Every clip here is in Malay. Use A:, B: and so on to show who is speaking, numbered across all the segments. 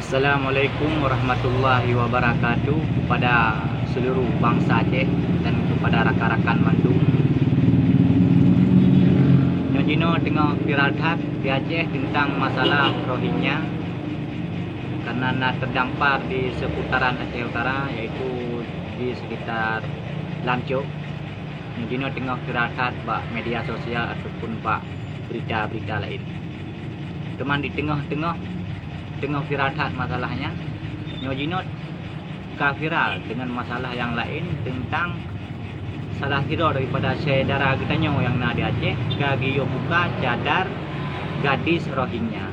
A: Assalamualaikum warahmatullahi wabarakatuh kepada seluruh bangsa Aceh dan kepada rakan-rakan Bandung. Nyojino tengah viral di Aceh tentang masalah Rohingya karena terdampar di seputaran Aceh Utara, yaitu di sekitar Lancuk. Nyojino tengah viral bak media sosial ataupun bak berita-berita lain. Teman di tengah viral masalahnya, Nyojino viral dengan masalah yang lain tentang salah satu daripada saudara kita yang di Aceh gagi buka cadar gadis Rohingya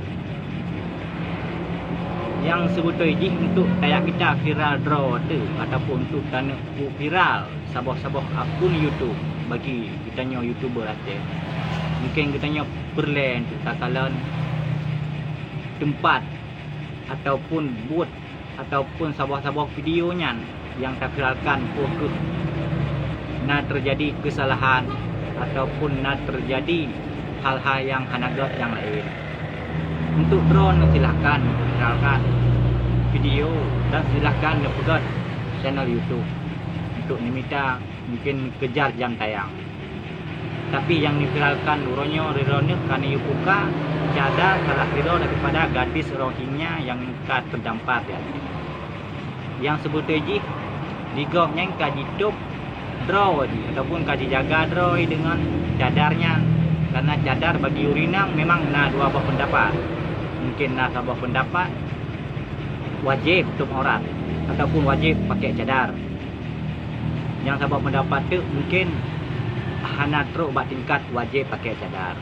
A: yang sebetulnya untuk kayak kita viral draw tu ataupun untuk tanah viral sabah-sabah akun YouTube bagi kita YouTuber Aceh. Mungkin kita perlen tu takalan tempat ataupun buat ataupun sabah-sabah videonya yang terviralkan fokus terjadi kesalahan ataupun terjadi hal-hal yang hanagat yang lain. Untuk drone silahkan viralkan video dan silahkan upload channel YouTube untuk diminta mungkin kejar jam tayang. Tapi yang diviralkan uronyo kan buka cadar salah satu daripada gadis Rohingya yang terdampar ya. Yang sebetulnya digoknya kaji hidup draw ataupun kaji jaga draw dengan cadarnya, karena cadar bagi urinang memang dua buah pendapat. Mungkin sebuah pendapat wajib tutup aurat ataupun wajib pakai cadar. Yang sebuah pendapat tu mungkin hana teruk bak tingkat wajib pakai cadar.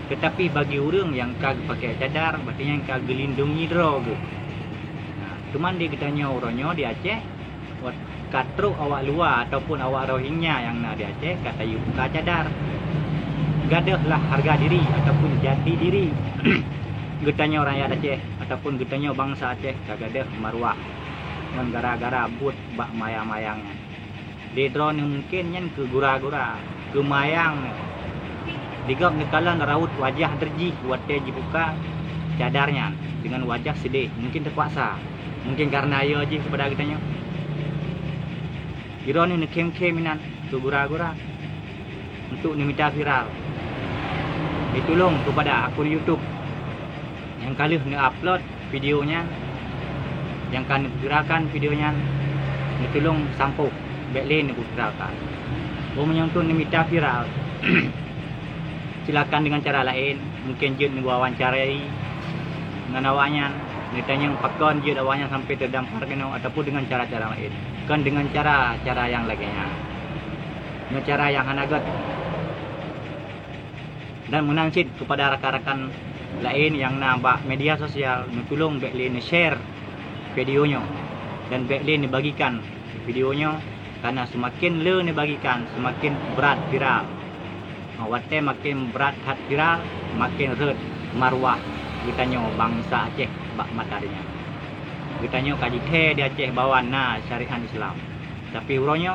A: Tetapi bagi orang yang kagak pakai cadar, berarti yang kagak lindungi draw tu. Cuman dia katanya orangnya di Aceh katruk awak luar ataupun awak Rohingya yang di Aceh kata you buka cadar. Gadahlah harga diri ataupun jati diri. Getanya orang yang Aceh ataupun getanya bangsa Aceh kagak ada maruah. Dengan gara-gara but bak mayang-mayangnya. Di drone mungkin yang ke gura-gura, ke mayang. Digap nekalan raut wajah derji buat dia buka cadarnya dengan wajah sedih, mungkin terpaksa. Mungkin karena ayo aja kepada kitanya. Kira ni kem-keminan ke gura-gura untuk diminta viral. Ditolong kepada akun YouTube yang kali upload videonya, yang kan viralkan videonya, ditolong sampo backline aku viralkan. Umumnya untuk diminta viral silakan dengan cara lain, mungkin jut wawancarai dengan awaknya, ditanya pakon jut awaknya sampai terdampar ataupun dengan cara-cara lain, kan dengan cara yang lainnya, dengan cara yang hanagat. Dan menangsit kepada rakan-rakan lain yang nampak media sosial, tolong backline share videonya dan backline dibagikan videonya, karena semakin le dibagikan semakin berat viral. Wate makin berat hat viral, makin red marwah kitanya bangsa Aceh bak matarinya. Kitanya kaji di Aceh bawa syariat Islam. Tapi uronyo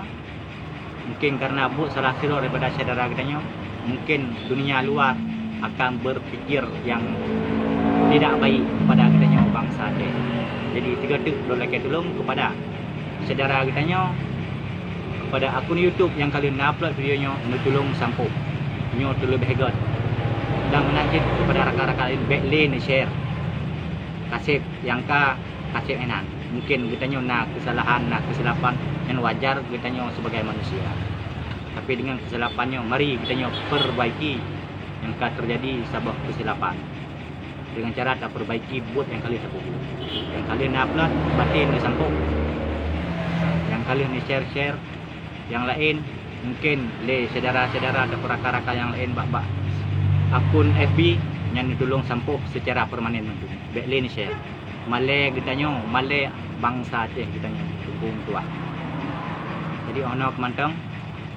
A: mungkin karena salah satu daripada saudara kitanya, mungkin dunia luar akan berpikir yang tidak baik pada kitanya bangsa Aceh. Jadi tiga tu lagi tolong kepada saudara kitanya, kepada akun YouTube yang kalian upload videonya, tolong sampo nyo terlebih hebat dan menanjit kepada rakan-rakan lain backline share kasih yang kasih enak. Mungkin kitanya kesalahan kesilapan yang wajar kitanya sebagai manusia, tapi dengan kesilapannya mari kitanya perbaiki yang terjadi sebuah kesilapan dengan cara tak perbaiki buat yang kalian sapu, yang kalian upload batin disampung, yang kalian share yang lain. Mungkin saudara-saudara atau rakan-rakan yang lain bak akun FB yang ditolong sampuh secara permanen untuk backline share. Malay kitanya, Malay bangsa Aceh kitanya dukung tua. Jadi ono mantang.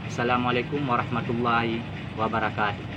A: Assalamualaikum warahmatullahi wabarakatuh.